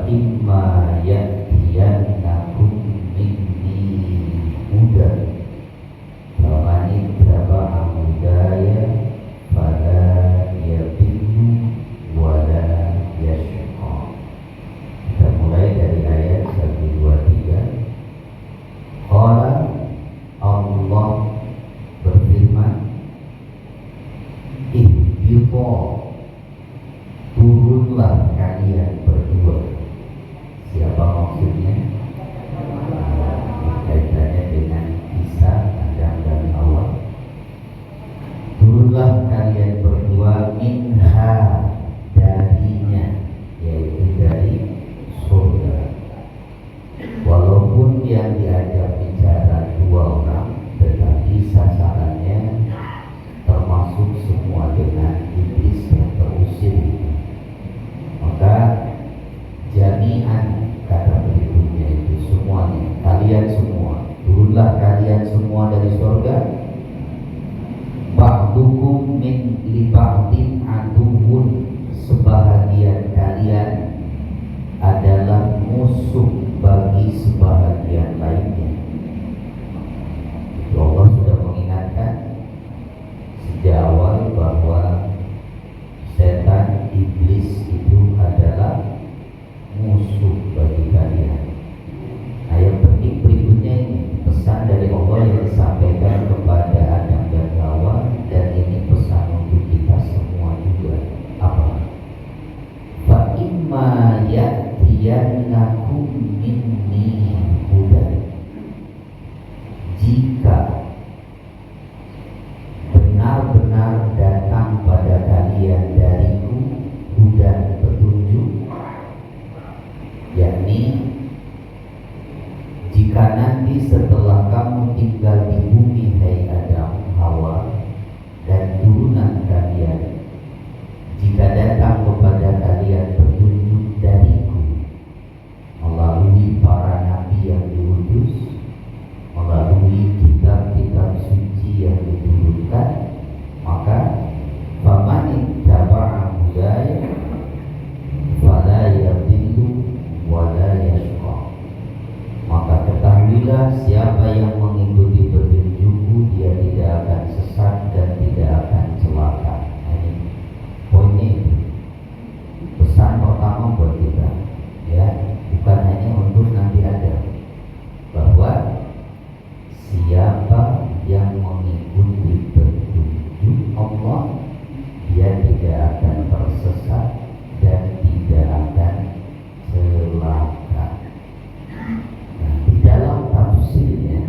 imma ya'tiyannakum minni hudan faman ittaba'a hudaya fala yadhillu wa la yashqa. Kita mulai dari ayat 123. Qala Allah berfirman, ihbitu, turunlah kalian berdua. Siapa maksudnya? Kaitannya dengan kisah Adam dan Hawa. Turunlah kalian berdua minha, darinya, yaitu dari surga. Walaupun yang diajak bicara dua orang, tetapi sasarannya termasuk semua dengan iblis yang terusir. Maka jami'an kata berikutnya itu semuanya, kalian semua, turunlah kalian semua dari surga. Ba'dukum min li ba'din aduwwun, sebahagian kalian adalah musuh bagi sebahagian lainnya. Allah sudah mengingatkan sejak awal bahwa setan, iblis itu adalah musuh bagi kalian. Nah, yang penting berikutnya ini pesan dari Allah yang disampaikan kepada Adam dan Hawa, dan ini pesan untuk kita semua juga. Apa? Fa imma ya'tiyannakum minni hudan, jika benar-benar datang pada kalian dariku hudan, petunjuk, yakni jika nanti setelah kamu tinggal di bumi, hai Adam, Hawa, dan turunan kalian, jika datang kepada kalian petunjuk dariku melalui para nabi yang diutus, melalui kitab-kitab suci yang diturunkan, maka faman ittaba'a hudaya fala yadhillu wa la yashqa. Maka ketahuilah, siapa yang mengikuti petunjukku, dia tidak akan sesat dan tidak akan celaka. Ini poinnya itu. Pesan pertama buat kita, ya, bukan hanya untuk nanti ada, bahwa siapa yang mengikuti petunjuk Allah, dia tidak akan tersesat dan tidak akan celaka. Nah, di dalam tafsirnya,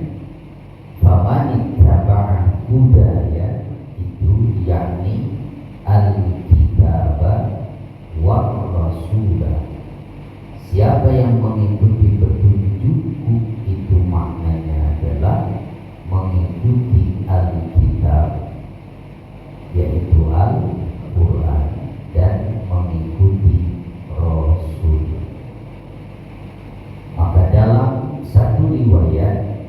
faman ittaba'a hudaya itu yakni al-kitaba wa rasulah. Siapa yang mengikuti petunjukku, itu maknanya adalah mengikuti Alkitab, yaitu Al-Quran, dan mengikuti Rasul. Maka dalam satu riwayat,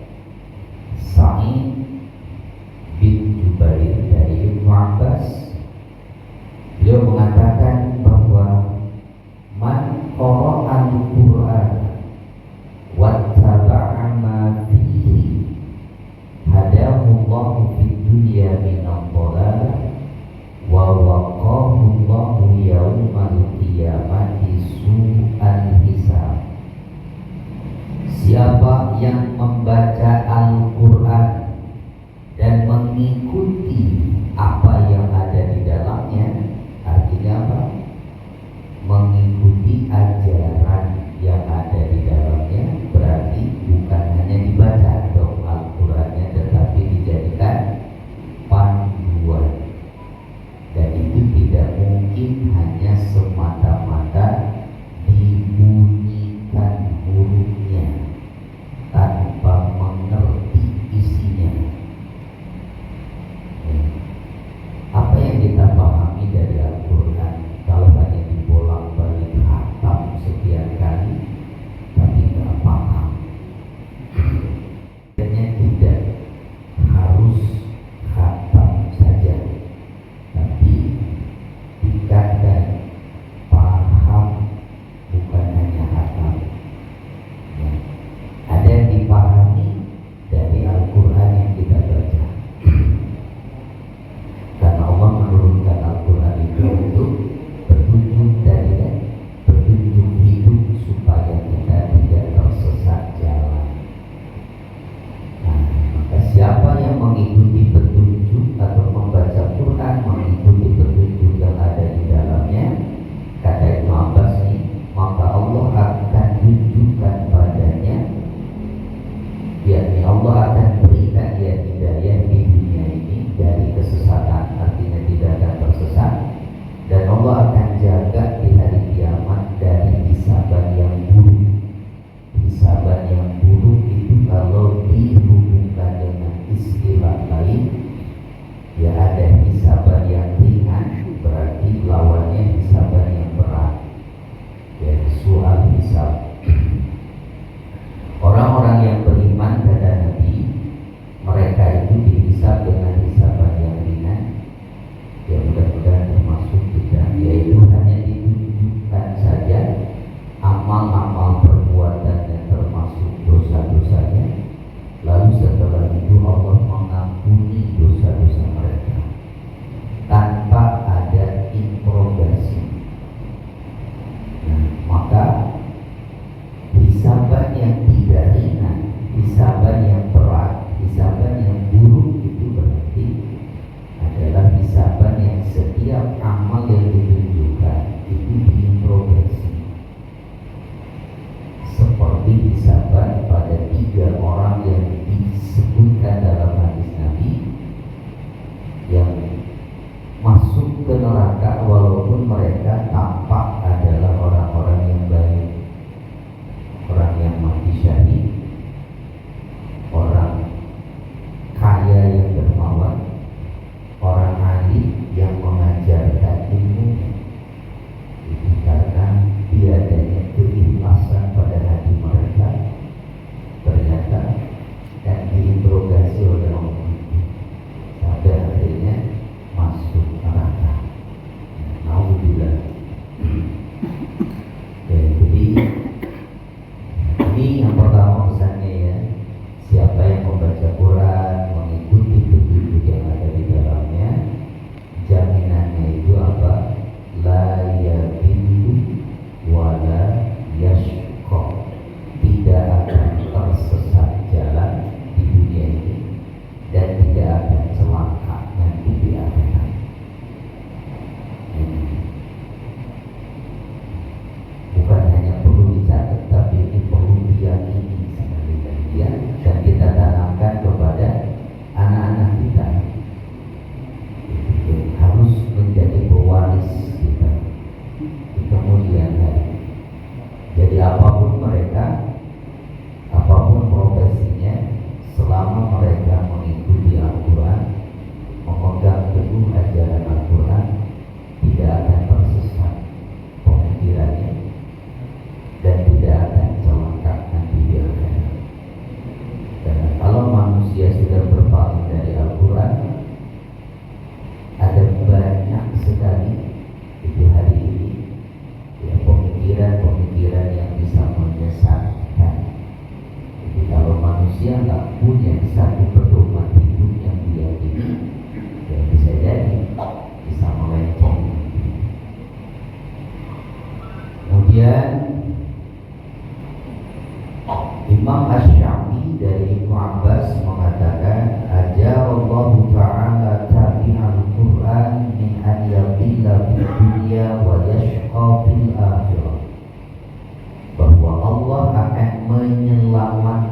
Sa'id bin Jubair dari Ibnu Abbas, beliau mengatakan bahwa man qara'al Qur'an soal hisab. Orang-orang yang beriman kepada Nabi, mereka itu dihisab dengan hisaban yang ringan, yang mudah-mudahan termasuk kita, yaitu hanya ditunjukkan saja amal-amal perbuatan yang termasuk dosa-dosanya, lalu setelah itu Allah mengampuni dosa-dosa mereka tanpa ada interogasi. Nah, maka hisaban yang tidak ringan, hisaban yang berat, hisaban yang buruk itu berarti adalah hisaban yang setiap amal yang ditunjukkan itu diinterogasi. Seperti hisaban pada 3 orang yang disebutkan dalam hadis Nabi yang masuk ke neraka walaupun mereka tampak adalah orang-orang yang baik, orang yang mati syahid, orang kaya yang dermawan, orang alim yang mengajarkan ilmu. Itu karena tiadanya keikhlasan pada hati mereka, ternyata dan diinterogasi oleh Allah sampai akhirnya masuk neraka. Alhamdulillah. Jadi ini yang pertama pesannya ya, siapa yang membaca Quran, mengikuti petunjuk yang ada di dalamnya, jaminannya itu apa? La yadillu wa la yashqa, tidak akan tersesat jalan di dunia ini dan tidak akan celaka nanti di akhirat. Bukan hanya perlu dicatat, tapi ini perlu diyakini sekali lagi ya, dan kita tanamkan kepada anak-anak kita. Itu harus menjadi pewaris kita di kemudian hari. Jadi apapun mereka, apapun profesinya, selama mereka mengikuti Al-Quran, memegang teguh ajaran Al-Quran, tidak akan tersesat pemikirannya dan tidak akan celaka nanti di akhirat. Karena kalau manusia sudah berpaling dari Al-Quran, ada banyak sekali itu hari ini ya, pemikiran-pemikiran yang bisa menyesatkan. Jadi kalau manusia nggak punya satu pedoman hidup yang diyakini, ya bisa jadi bisa melenceng. Kemudian Imam Asy-Syafi'i dari Ibnu Abbas mengatakan, ajarallahu ta'ala tabi'al Qur'an min an yadilla fid dunya wa yashqa fil akhirah, bahwa Allah akan menyelamatkan